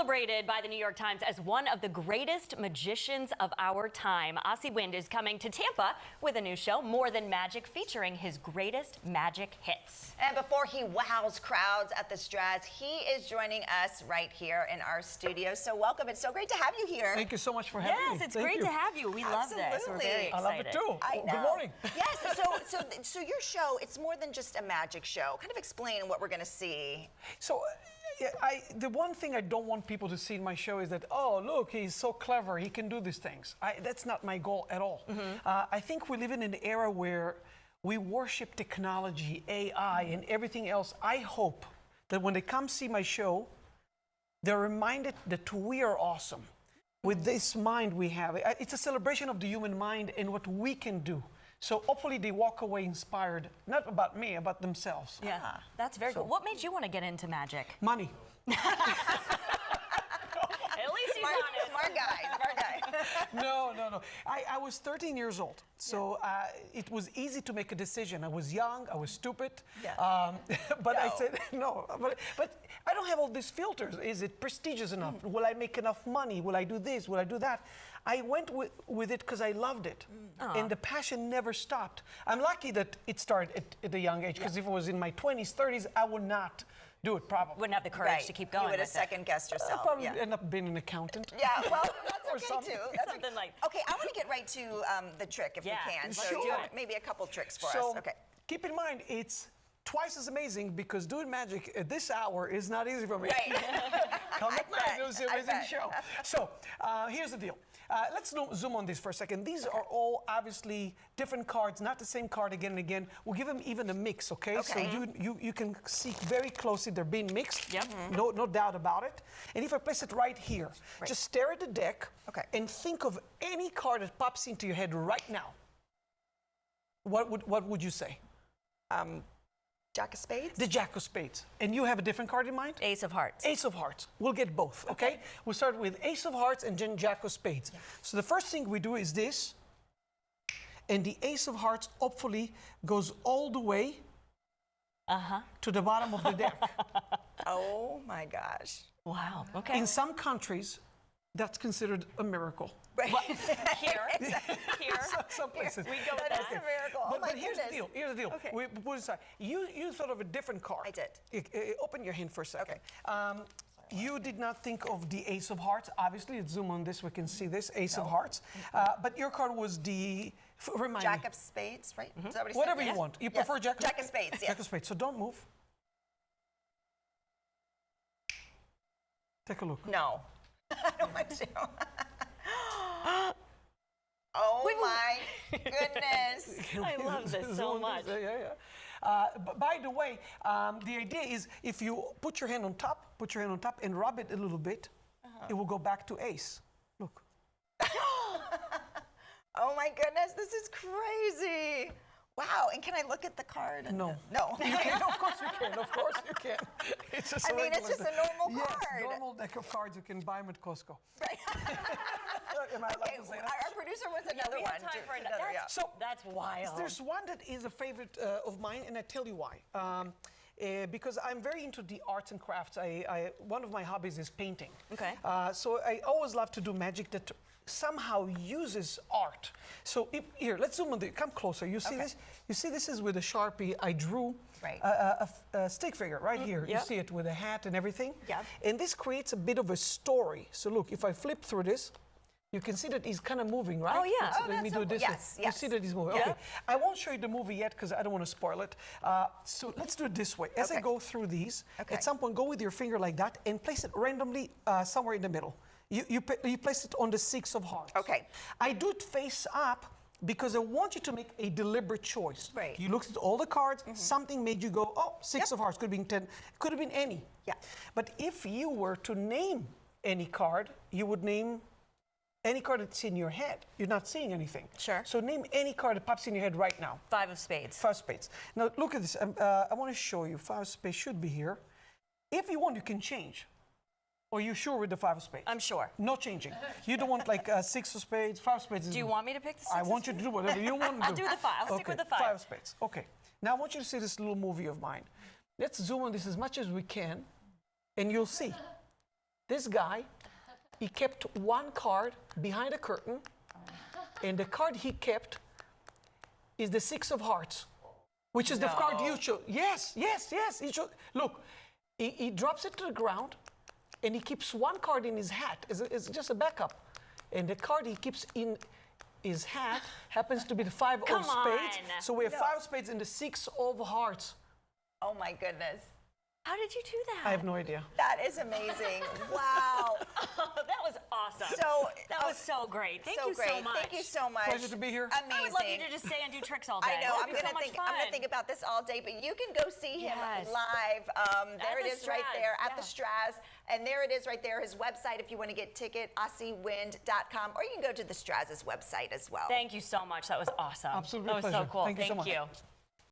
Celebrated by the New York Times as one of the greatest magicians of our time, Ossie Wind is coming to Tampa with a new show, More Than Magic, featuring his greatest magic hits. And before he wows crowds at the Straz, he is joining us right here in our studio. So welcome. It's so great to have you here. Thank you so much for having me. Yes, it's great to have you. We love this. We're very excited. I love it too. I know. Good morning. Yes, so your show, it's more than just a magic show. Kind of explain what we're going to see. So, the one thing I don't want people to see in my show is that, oh, look, he's so clever, he can do these things. That's not my goal at all. I think we live in an era where we worship technology, AI, and everything else. I hope that when they come see my show, they're reminded that we are awesome. With this mind we have, it's a celebration of the human mind and what we can do. So hopefully they walk away inspired, not about me, about themselves. Yeah, that's very cool. What made you want to get into magic? Money. At least he's honest. Smart guy. No. I was 13 years old, so it was easy to make a decision. I was young, I was stupid, but I said no. But I don't have all these filters. Is it prestigious enough? Will I make enough money? Will I do this? Will I do that? I went with it because I loved it, and the passion never stopped. I'm lucky that it started at a young age, because if it was in my 20s, 30s, I would not do it probably. Wouldn't have the courage to keep going. You would have second-guessed yourself. I'd probably end up being an accountant. Yeah, well, that's okay too. That's something like. Okay, I want to get right to the trick if we can. So sure. Maybe a couple tricks for us. Okay. Keep in mind, it's twice as amazing because doing magic at this hour is not easy for me. Right. Come at night, it was an amazing show. So here's the deal. Let's zoom on this for a second. These are all obviously different cards, not the same card again and again. We'll give them even a mix, okay? So you can see very closely they're being mixed. Yep. No doubt about it. And if I place it right here, just stare at the deck and think of any card that pops into your head right now. What would you say? Jack of Spades? The Jack of Spades. And you have a different card in mind? Ace of Hearts. Ace of Hearts. We'll get both, okay? We'll start with Ace of Hearts and then Jack of Spades. Yeah. So the first thing we do is this. And the Ace of Hearts hopefully goes all the way to the bottom of the deck. Oh my gosh. Wow, okay. In some countries, that's considered a miracle. Right. Here. Some places. We go with That's a miracle. But here's the deal. Here's the deal. Okay. We put it aside. You thought of a different card. I did. Open your hand for a second. Okay. You did not think of the Ace of Hearts. Obviously, let's zoom on this. We can see this Ace of Hearts. But your card was the Jack of Spades, right? Is that what he said? Whatever you want. You prefer Jack? Jack of Spades. Yes. Jack of Spades. So don't move. Take a look. No. I don't want to. Oh my goodness. I love this so much. But by the way, the idea is if you put your hand on top, and rub it a little bit, it will go back to Ace. Look. Oh my goodness, this is crazy. Wow, and can I look at the card? No. No. You can, of course you can, of course you can. It's just it's just a normal card. Yes, normal deck of cards. You can buy them at Costco. Right. Am I allowed to say that? Our producer wants another one. Time for another. So that's wild. There's one that is a favorite of mine, and I tell you why. Because I'm very into the arts and crafts. One of my hobbies is painting. Okay. So I always love to do magic that somehow uses art. So here, let's zoom on the. Come closer. You see this? You see this is with a Sharpie. I drew a stick figure right here. You see it with a hat and everything. Yeah. And this creates a bit of a story. So look, if I flip through this, you can see that he's kind of moving, right? Oh, yeah. Let me do it this way. You see that he's moving. Okay. I won't show you the movie yet because I don't want to spoil it. So let's do it this way. As I go through these, at some point, go with your finger like that and place it randomly somewhere in the middle. You place it on the Six of Hearts. Okay. I do it face up because I want you to make a deliberate choice. Right. You looked at all the cards, something made you go, oh, Six of Hearts, could have been 10, could have been any. Yeah. But if you were to name any card, you would name any card that's in your head. You're not seeing anything. Sure. So name any card that pops in your head right now. Five of Spades. Five of Spades. Now look at this. I want to show you. Five of Spades should be here. If you want, you can change. Or are you sure with the Five of Spades? I'm sure. No changing. You don't want like Six of Spades, Five of Spades. Do you want me to pick the Six I of want you to do whatever you want to do. I'll do the five. I'll stick with the five. Five of Spades. Okay. Now I want you to see this little movie of mine. Let's zoom on this as much as we can, and you'll see. This guy, he kept one card behind a curtain, and the card he kept is the 6 of hearts, which is the card you chose. Yes. He chose. Look, he drops it to the ground, and he keeps one card in his hat. It's just a backup. And the card he keeps in his hat happens to be the 5 of spades. on. So we have 5 of spades and the 6 of hearts. Oh my goodness. How did you do that? I have no idea. That is amazing. Wow. That was awesome. So that was so great. Thank so you great. so much. Thank you so much. Pleasure to be here. Amazing. I would love you to just stay and do tricks all day. I know. It'd I'm be gonna so much think. fun. I'm gonna think about this all day. But you can go see him Yes. live. There it the is, right Straz, there at the yeah. Straz, and there it is, right there. His website, if you want to get ticket, AussieWind.com, or you can go to the Straz's website as well. Thank you so much. That was awesome. Absolutely That was pleasure. so cool. Thank you so much. You.